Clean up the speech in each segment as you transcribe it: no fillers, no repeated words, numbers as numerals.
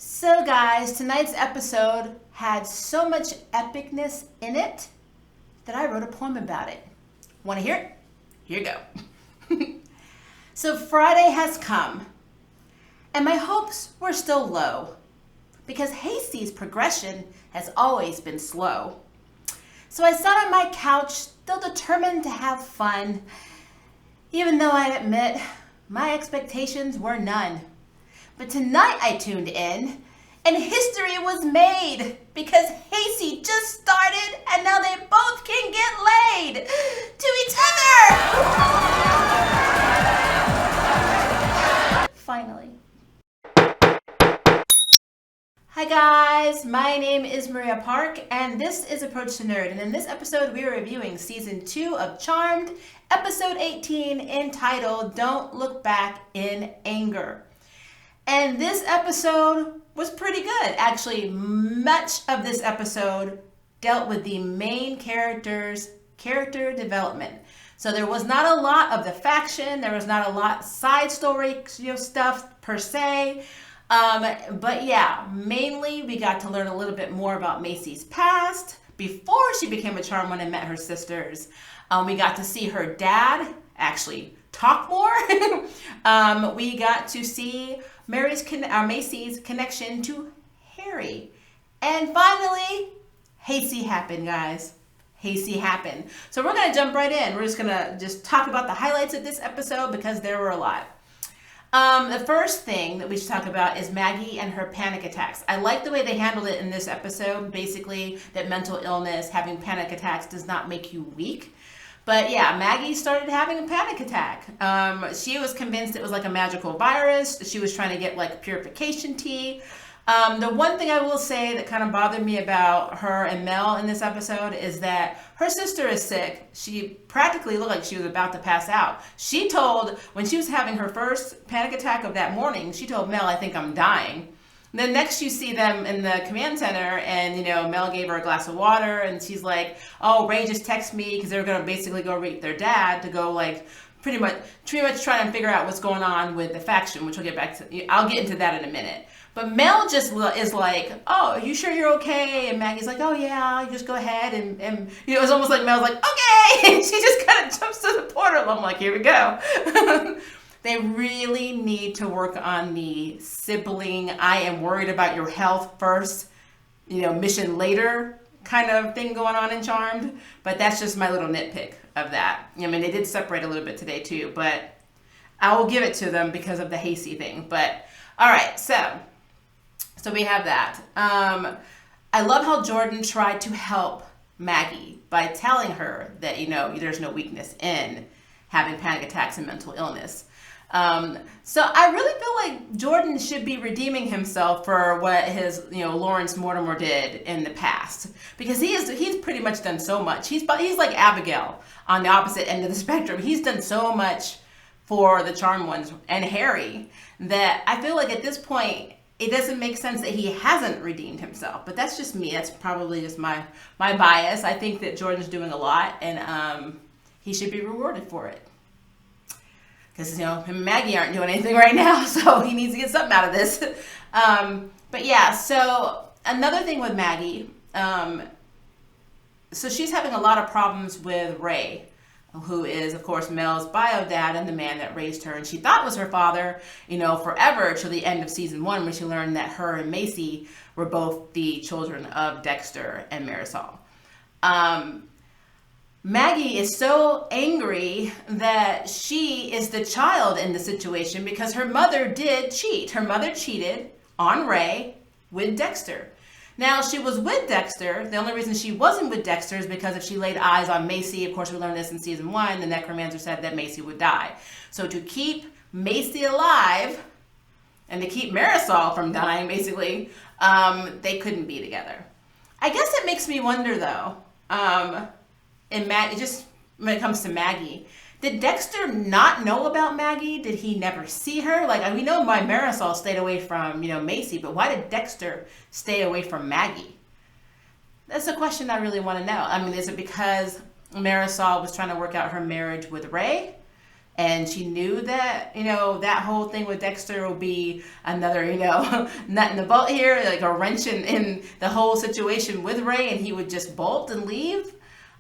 So guys, tonight's episode had so much epicness in it that I wrote a poem about it. Want to hear it? Here you go. So Friday has come, and my hopes were still low, because HACY's progression has always been slow. So I sat on my couch, still determined to have fun, even though I admit my expectations were none. But tonight I tuned in, and history was made, because HACY just started, and now they both can get laid to each other! Finally. Hi guys, my name is Maria Park, and this is Approach to Nerd, and in this episode we are reviewing Season 2 of Charmed, Episode 18, entitled Don't Look Back in Anger. And this episode was pretty good. Actually, much of this episode dealt with the main character's character development. So there was not a lot of the faction. There was not a lot side story stuff per se. But yeah, mainly we got to learn a little bit more about Macy's past before she became a charm one and met her sisters. We got to see her dad actually talk more. We got to see Macy's connection to Harry. And finally, HACY happened, guys. HACY happened. So we're going to jump right in. We're just going to talk about the highlights of this episode because there were a lot. The first thing that we should talk about is Maggie and her panic attacks. I like the way they handled it in this episode. Basically, that mental illness, having panic attacks does not make you weak. But yeah, Maggie started having a panic attack. She was convinced it was like a magical virus. She was trying to get like purification tea. The one thing I will say that kind of bothered me about her and Mel in this episode is that her sister is sick. She practically looked like she was about to pass out. She told, when she was having her first panic attack of that morning, she told Mel, "I think I'm dying." Then next you see them in the command center and, Mel gave her a glass of water and she's like, "Oh, Ray just texted me," because they're going to basically go reach their dad to go like pretty much trying to figure out what's going on with the faction, which we'll get back to. I'll get into that in a minute. But Mel just is like, "Oh, are you sure you're okay?" And Maggie's like, "Oh yeah, you just go ahead." And it's almost like Mel's like, "Okay." And she just kind of jumps to the portal. I'm like, here we go. They really need to work on the sibling, I am worried about your health first, mission later kind of thing going on in Charmed. But that's just my little nitpick of that. I mean, they did separate a little bit today too, but I will give it to them because of the HACY thing. But all right, so we have that. I love how Jordan tried to help Maggie by telling her that, there's no weakness in having panic attacks and mental illness. So I really feel like Jordan should be redeeming himself for what his, Lawrence Mortimer did in the past, because he's pretty much done so much. He's like Abigail on the opposite end of the spectrum. He's done so much for the Charmed Ones and Harry that I feel like at this point it doesn't make sense that he hasn't redeemed himself. But that's just me. That's probably just my bias. I think that Jordan's doing a lot and he should be rewarded for it. Because, him and Maggie aren't doing anything right now, so he needs to get something out of this. But yeah, so another thing with Maggie, so she's having a lot of problems with Ray, who is, of course, Mel's bio dad and the man that raised her. And she thought was her father, forever till the end of Season 1, when she learned that her and Macy were both the children of Dexter and Marisol. Maggie is so angry that she is the child in the situation because her mother did cheat. Her mother cheated on Ray with Dexter. Now, she was with Dexter. The only reason she wasn't with Dexter is because if she laid eyes on Macy, of course we learned this in Season 1, the necromancer said that Macy would die. So to keep Macy alive and to keep Marisol from dying, basically, they couldn't be together. I guess it makes me wonder, though, just when it comes to Maggie, did Dexter not know about Maggie? Did he never see her? Like, we know why Marisol stayed away from, Macy, but why did Dexter stay away from Maggie? That's a question I really want to know. I mean, is it because Marisol was trying to work out her marriage with Ray? and she knew that, that whole thing with Dexter will be another, nut in the bolt here, like a wrench in the whole situation with Ray, and he would just bolt and leave.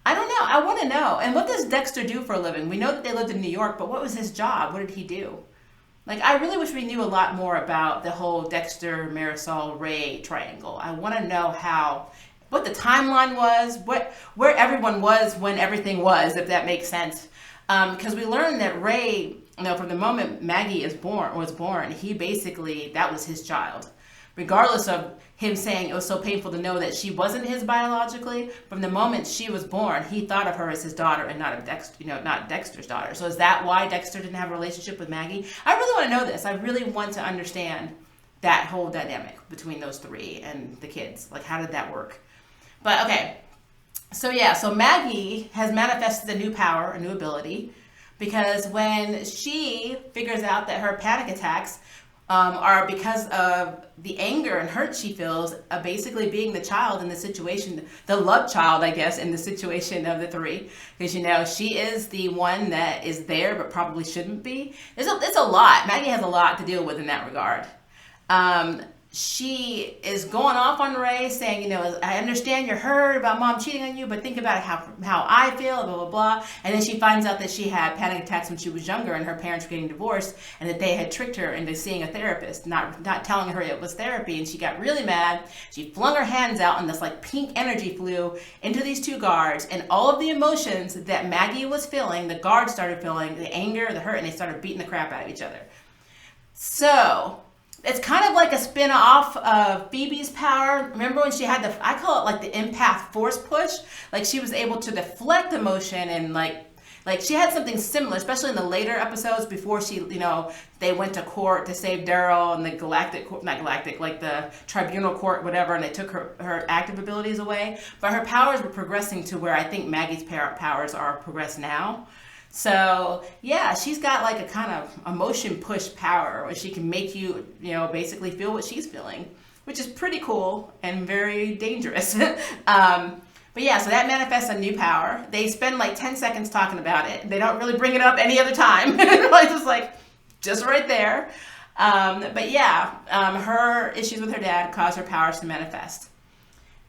I don't know. I want to know. And what does Dexter do for a living? We know that they lived in New York, but what was his job? What did he do? Like, I really wish we knew a lot more about the whole Dexter, Marisol, Ray triangle. I want to know what the timeline was, where everyone was when everything was, if that makes sense. Because we learned that Ray, from the moment Maggie was born, he basically, that was his child. Regardless of him saying it was so painful to know that she wasn't his biologically, from the moment she was born, he thought of her as his daughter and not not Dexter's daughter. So is that why Dexter didn't have a relationship with Maggie? I really want to know this. I really want to understand that whole dynamic between those three and the kids. Like, how did that work? But okay, so Maggie has manifested a new power, a new ability, because when she figures out that her panic attacks are because of the anger and hurt she feels, basically being the child in the situation, the love child, I guess, in the situation of the three, because she is the one that is there but probably shouldn't be. It's a lot. Maggie has a lot to deal with in that regard. She is going off on Ray, saying, I understand you're hurt about mom cheating on you, but think about how I feel, blah, blah, blah. And then she finds out that she had panic attacks when she was younger and her parents were getting divorced, and that they had tricked her into seeing a therapist, not telling her it was therapy. And she got really mad. She flung her hands out, and this like pink energy flew into these two guards, and all of the emotions that Maggie was feeling, the guards started feeling, the anger, the hurt, and they started beating the crap out of each other. So it's kind of like a spin-off of Phoebe's power. Remember when she had I call it like the empath force push? Like, she was able to deflect emotion, and like she had something similar, especially in the later episodes before she, they went to court to save Daryl and the the tribunal court, whatever, and they took her active abilities away. But her powers were progressing to where I think Maggie's powers are progressed now. So yeah, she's got like a kind of emotion push power where she can make you, basically feel what she's feeling, which is pretty cool and very dangerous. But yeah, so that manifests a new power. They spend like 10 seconds talking about it. They don't really bring it up any other time. It's just right there. But yeah, her issues with her dad cause her powers to manifest.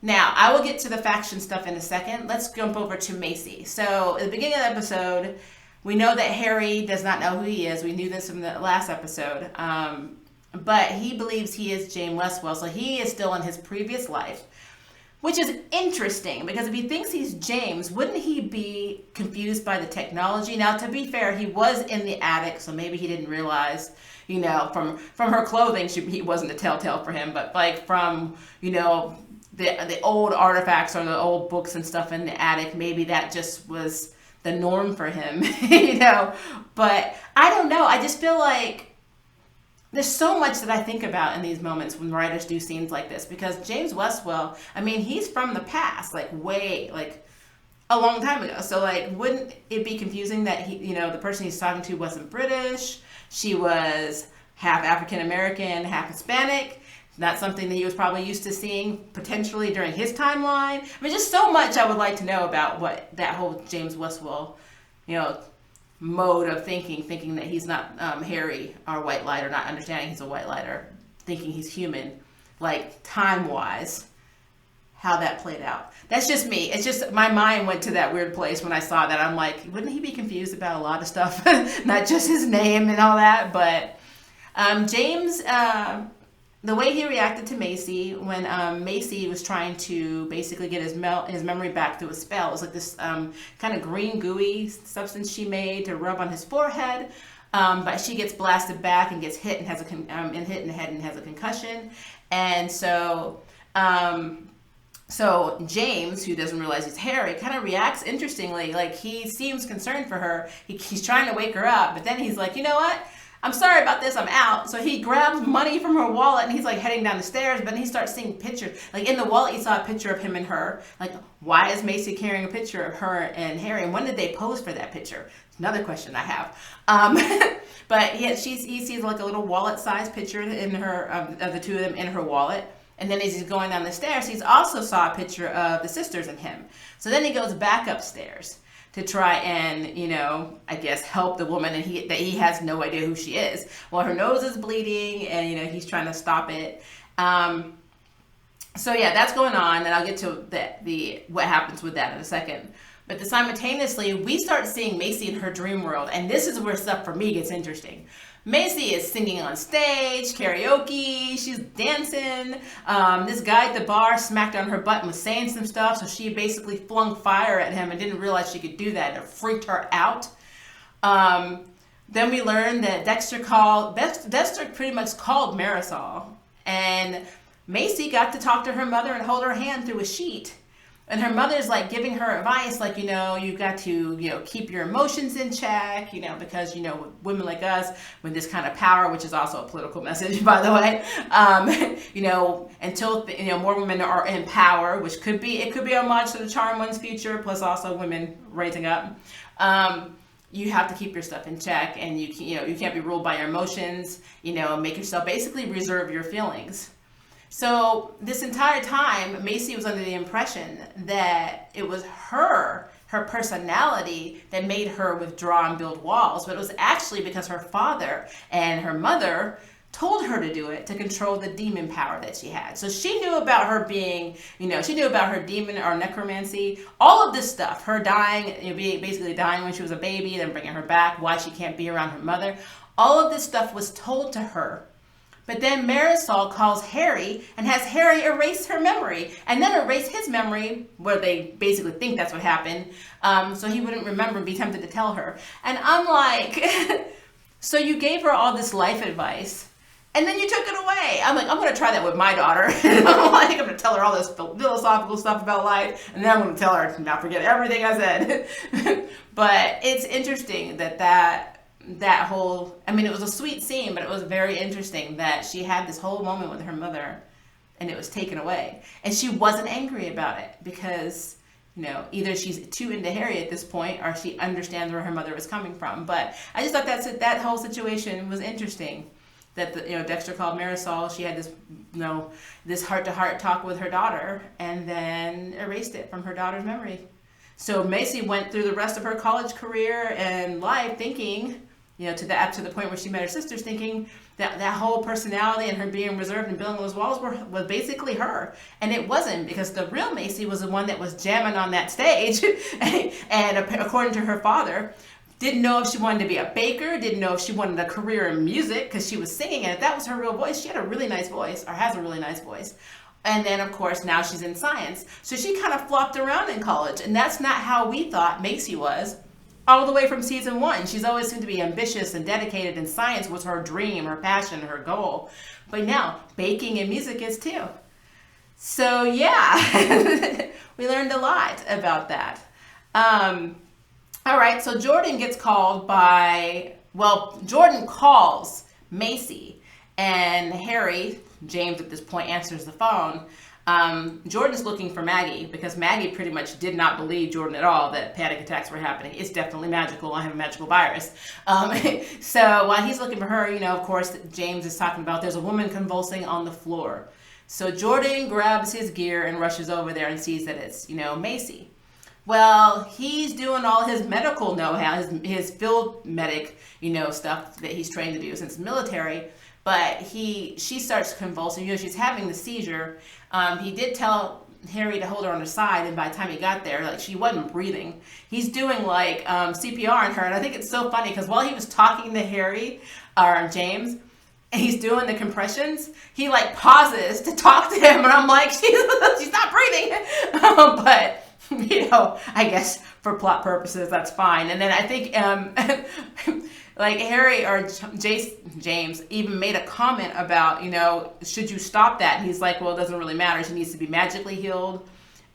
Now, I will get to the faction stuff in a second. Let's jump over to Macy. So, at the beginning of the episode, we know that Harry does not know who he is. We knew this from the last episode. But he believes he is James Westwell, so he is still in his previous life. Which is interesting, because if he thinks he's James, wouldn't he be confused by the technology? Now, to be fair, he was in the attic, so maybe he didn't realize, from her clothing, he wasn't a telltale for him. But, from, the old artifacts or the old books and stuff in the attic, maybe that just was the norm for him, But I don't know. I just feel like there's so much that I think about in these moments when writers do scenes like this, because James Westwell, he's from the past, way, a long time ago. So, wouldn't it be confusing that he, the person he's talking to wasn't British? She was half African American, half Hispanic. That's something that he was probably used to seeing potentially during his timeline. Just so much I would like to know about what that whole James Westwell, mode of thinking that he's not Harry or White Lighter, not understanding he's a White Lighter, thinking he's human, time-wise, how that played out. That's just me. It's just my mind went to that weird place when I saw that. I'm like, wouldn't he be confused about a lot of stuff? Not just his name and all that, but James... the way he reacted to Macy when Macy was trying to basically get his memory back through a spell. It was like this kind of green gooey substance she made to rub on his forehead. But she gets blasted back and gets hit and has hit in the head and has a concussion. And so James, who doesn't realize he's Harry, kind of reacts interestingly. He seems concerned for her. He's trying to wake her up, but then he's like, you know what? I'm sorry about this, I'm out. So he grabs money from her wallet and he's heading down the stairs, but then he starts seeing pictures. In the wallet, he saw a picture of him and her. Why is Macy carrying a picture of her and Harry? And when did they pose for that picture? Another question I have. But he sees a little wallet-sized picture in her of the two of them in her wallet. And then as he's going down the stairs, he's also saw a picture of the sisters and him. So then he goes back upstairs. to try and, I guess help the woman, and that he has no idea who she is. Well, her nose is bleeding, and he's trying to stop it. So yeah, that's going on, and I'll get to the what happens with that in a second. But simultaneously, we start seeing Macy in her dream world, and this is where stuff for me gets interesting. Macy is singing on stage, karaoke, she's dancing. This guy at the bar smacked on her butt and was saying some stuff, so she basically flung fire at him and didn't realize she could do that, and it freaked her out. Then we learned that Dexter pretty much called Marisol, and Macy got to talk to her mother and hold her hand through a sheet. And her mother's like giving her advice, like, you've got to, keep your emotions in check, because, women like us with this kind of power, which is also a political message, by the way, until, more women are in power, which could be homage to the Charmed One's future, plus also women raising up. You have to keep your stuff in check, and you can't be ruled by your emotions, make yourself basically reserve your feelings. So this entire time, Macy was under the impression that it was her personality that made her withdraw and build walls, but it was actually because her father and her mother told her to do it to control the demon power that she had. So she knew about her being, she knew about her demon or necromancy, all of this stuff, her dying, basically dying when she was a baby, then bringing her back, why she can't be around her mother. All of this stuff was told to her. But then Marisol calls Harry and has Harry erase her memory, and then erase his memory, where they basically think that's what happened, so he wouldn't remember and be tempted to tell her. And I'm like, so you gave her all this life advice, and then you took it away. I'm like, I'm going to try that with my daughter. I'm going to tell her all this philosophical stuff about life, and then I'm going to tell her to not forget everything I said. But it's interesting that whole, it was a sweet scene, but it was very interesting that she had this whole moment with her mother and it was taken away. And she wasn't angry about it because, either she's too into Harry at this point or she understands where her mother was coming from. But I just thought that whole situation was interesting. That, Dexter called Marisol, she had this, this heart-to-heart talk with her daughter and then erased it from her daughter's memory. So Macy went through the rest of her college career and life thinking, to the point where she met her sisters, thinking that whole personality and her being reserved and building those walls was basically her. And it wasn't, because the real Macy was the one that was jamming on that stage and according to her father, didn't know if she wanted to be a baker, didn't know if she wanted a career in music because she was singing, and if that was her real voice, she had a really nice voice, or has a really nice voice. And then, of course, now she's in science. So she kind of flopped around in college, and that's not how we thought Macy was all the way from season 1. She's always seemed to be ambitious and dedicated, and science was her dream, her passion, her goal. But now, baking and music is too. So yeah, we learned a lot about that. All right, so Jordan gets called Jordan calls Macy, and Harry, James at this point, answers the phone. Jordan's looking for Maggie because Maggie pretty much did not believe Jordan at all that panic attacks were happening. It's definitely magical. I have a magical virus. So while he's looking for her, of course, James is talking about there's a woman convulsing on the floor. So Jordan grabs his gear and rushes over there and sees that it's, Macy. Well, he's doing all his medical know-how, his field medic, stuff that he's trained to do since the military. But she starts convulsing. She's having the seizure. He did tell Harry to hold her on her side, and by the time he got there, she wasn't breathing. He's doing CPR on her, and I think it's so funny because while he was talking to Harry or James, and he's doing the compressions, he pauses to talk to him, and I'm like, she's not breathing. But I guess for plot purposes, that's fine. And then I think Harry or James even made a comment about, should you stop that? And he's like, well, it doesn't really matter. She needs to be magically healed.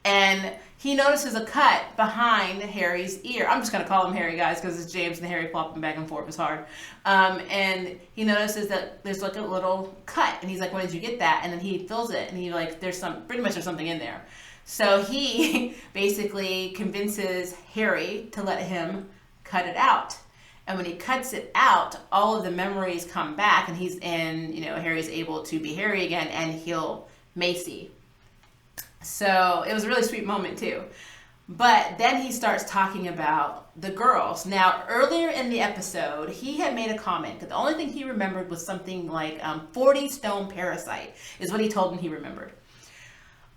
And he notices a cut behind Harry's ear. I'm just going to call him Harry, guys, because it's James and Harry flopping back and forth is hard. And he notices that there's a little cut. And he's like, when did you get that? And then he feels it. And he there's something in there. So he basically convinces Harry to let him cut it out. And when he cuts it out, all of the memories come back, and Harry's able to be Harry again and heal Macy. So it was a really sweet moment too. But then he starts talking about the girls. Now, earlier in the episode, he had made a comment, because the only thing he remembered was something like 40 stone parasite is what he told him he remembered.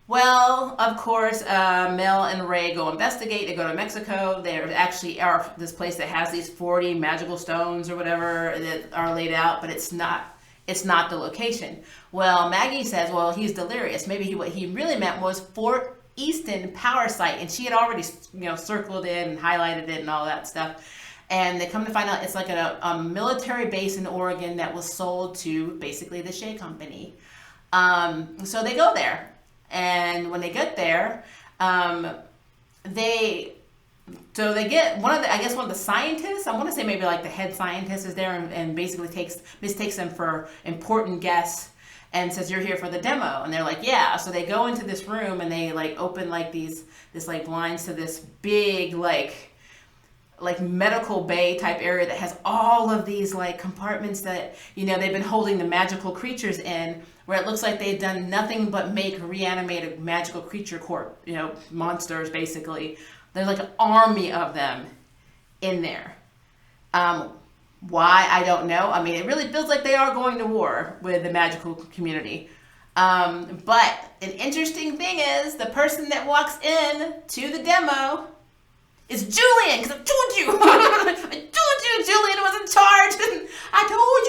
Well, of course, Mel and Ray go investigate. They go to Mexico. They actually are this place that has these 40 magical stones or whatever that are laid out, but it's not the location. Well, Maggie says, well, he's delirious. Maybe what he really meant was Fort Easton Power Site, and she had already, circled it and highlighted it and all that stuff. And they come to find out it's like a military base in Oregon that was sold to basically the Shea Company. So they go there. And when they get there, they get one of the scientists, I want to say maybe like the head scientist is there and basically mistakes them for important guests and says, you're here for the demo. And they're like, yeah. So they go into this room and they like open like this like blinds to this big like medical bay type area that has all of these like compartments that, they've been holding the magical creatures in, where it looks like they've done nothing but make reanimated magical creature monsters basically. There's like an army of them in there. Why, I don't know. I mean, it really feels like they are going to war with the magical community. But an interesting thing is the person that walks in to the demo is Julian, because I told you. I told you Julian was in charge. I told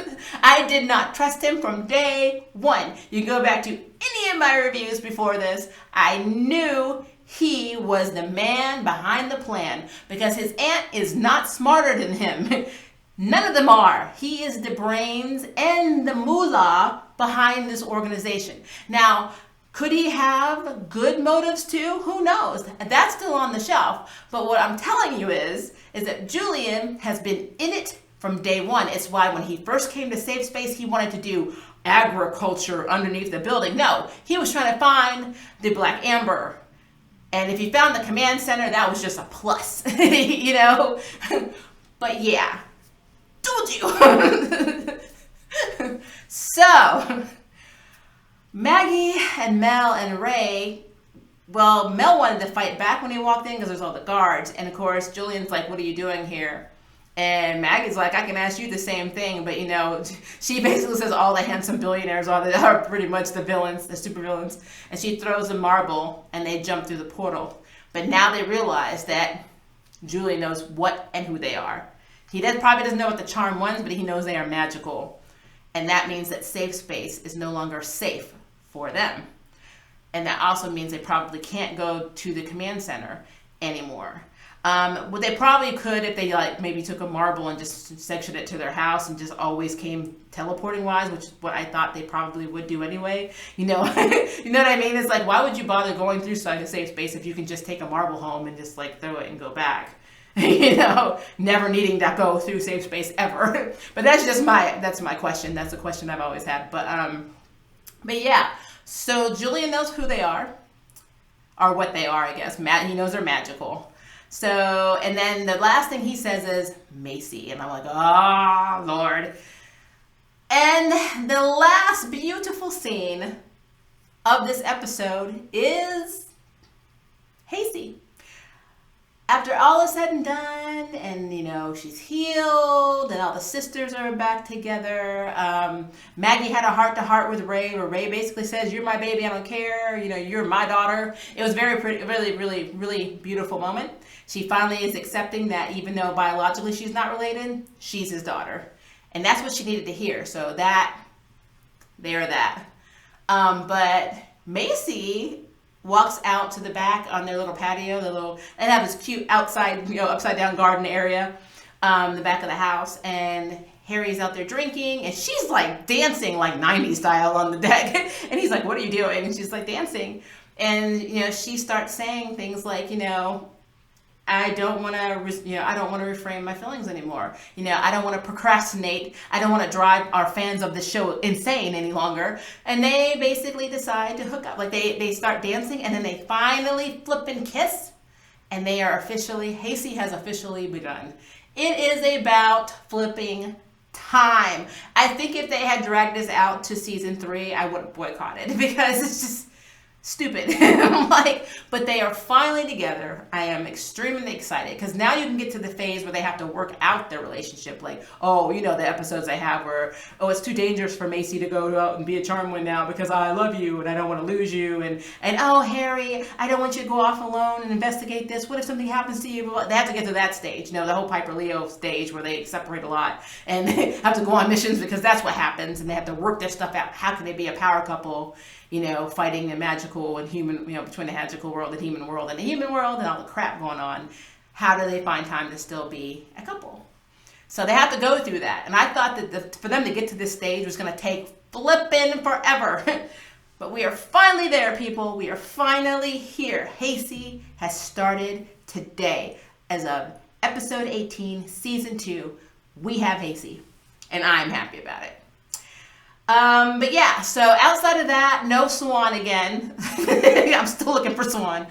you. I did not trust him from day one. You go back to any of my reviews before this, I knew he was the man behind the plan, because his aunt is not smarter than him. None of them are. He is the brains and the moolah behind this organization. Now, could he have good motives too? Who knows? That's still on the shelf. But what I'm telling you is that Julian has been in it from day one. It's why when he first came to Safe Space, he wanted to do agriculture underneath the building. No, he was trying to find the Black Amber. And if he found the command center, that was just a plus, But yeah, told you. So, Maggie and Mel and Ray, well, Mel wanted to fight back when he walked in because there's all the guards. And of course, Julian's like, what are you doing here? And Maggie's like, I can ask you the same thing. But, she basically says all the handsome billionaires are pretty much the villains, the super villains. And she throws a marble and they jump through the portal. But now they realize that Julian knows what and who they are. He probably doesn't know what the charm was, but he knows they are magical. And that means that Safe Space is no longer safe for them. And that also means they probably can't go to the command center anymore. Well, they probably could if they maybe took a marble and just sectioned it to their house and just always came teleporting wise, which is what I thought they probably would do anyway. You know what I mean? It's like, why would you bother going through Safe Space if you can just take a marble home and just throw it and go back? Never needing to go through Safe Space ever. But that's my question. That's the question I've always had. But yeah. So Julian knows who they are, or what they are, I guess. He knows they're magical. So, and then the last thing he says is Macy. And I'm like, oh, Lord. And the last beautiful scene of this episode is HACY. After all is said and done, and she's healed, and all the sisters are back together. Maggie had a heart-to-heart with Ray, where Ray basically says, "You're my baby, I don't care. You're my daughter." It was very pretty, really, really, really beautiful moment. She finally is accepting that even though biologically she's not related, she's his daughter, and that's what she needed to hear. So that, but Macy walks out to the back on their little patio. They have this cute upside down garden area, the back of the house, and Harry's out there drinking, and she's dancing 90s style on the deck. And he's like, "What are you doing?" And she's dancing, and she starts saying things like, I don't want to reframe my feelings anymore. I don't want to procrastinate. I don't want to drive our fans of the show insane any longer. And they basically decide to hook up. They start dancing, and then they finally flip and kiss. And they are HACY has officially begun. It is about flipping time. I think if they had dragged this out to season 3, I would have boycotted, because stupid. Like, but they are finally together. I am extremely excited because now you can get to the phase where they have to work out their relationship. Like, oh, you know, the episodes they have where, oh, it's too dangerous for Macy to go out and be a charm one now because I love you and I don't want to lose you. And oh, Harry, I don't want you to go off alone and investigate this. What if something happens to you? They have to get to that stage, you know, the whole Piper Leo stage where they separate a lot and they have to go on missions because that's what happens, and they have to work their stuff out. How can they be a power couple, you know, fighting the magical and human, you know, between the magical world and human world, and the human world and all the crap going on? How do they find time to still be a couple? So they have to go through that. And I thought that for them to get to this stage was going to take flipping forever. But we are finally there, people. We are finally here. HACY has started today. As of episode 18, season 2, we have HACY. And I'm happy about it. But yeah, so outside of that, no Swan again. I'm still looking for Swan.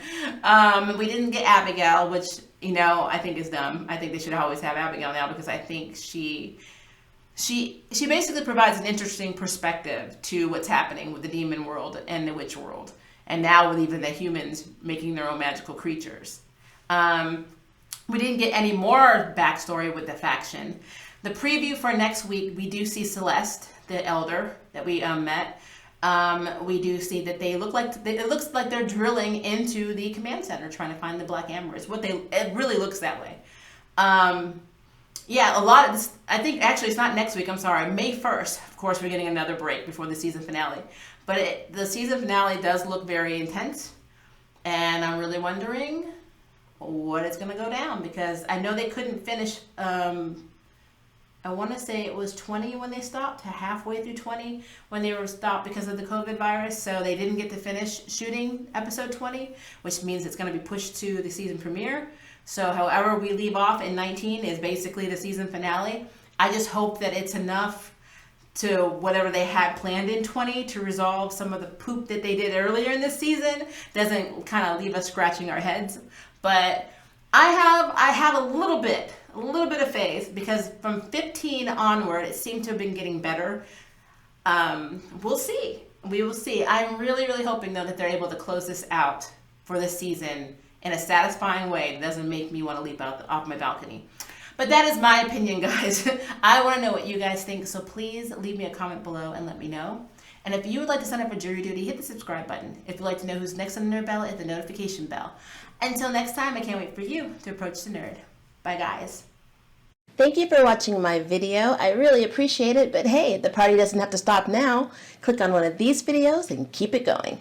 We didn't get Abigail, which, you know, I think is dumb. I think they should always have Abigail now because I think she basically provides an interesting perspective to what's happening with the demon world and the witch world. And now with even the humans making their own magical creatures. We didn't get any more backstory with the faction. The preview for next week, we do see Celeste, the elder that we met. We do see that it looks like they're drilling into the command center trying to find the Black Amber. It really looks that way. Yeah, a lot of this, I think actually it's not next week, I'm sorry, May 1st. Of course, we're getting another break before the season finale. But the season finale does look very intense. And I'm really wondering what it's going to go down, because I know they couldn't finish, I want to say it was 20 when they stopped, halfway through 20 when they were stopped because of the COVID virus. So they didn't get to finish shooting episode 20, which means it's going to be pushed to the season premiere. So however we leave off in 19 is basically the season finale. I just hope that it's enough to whatever they had planned in 20 to resolve some of the poop that they did earlier in this season. Doesn't kind of leave us scratching our heads. But I have a little bit of faith, because from 15 onward, it seemed to have been getting better. We'll see. We will see. I'm really, really hoping, though, that they're able to close this out for this season in a satisfying way that doesn't make me want to leap off my balcony. But that is my opinion, guys. I want to know what you guys think, so please leave me a comment below and let me know. And if you would like to sign up for jury duty, hit the subscribe button. If you'd like to know who's next on the Nerd Ballot, hit the notification bell. Until next time, I can't wait for you to approach the nerd. Bye, guys. Thank you for watching my video. I really appreciate it, but hey, the party doesn't have to stop now. Click on one of these videos and keep it going.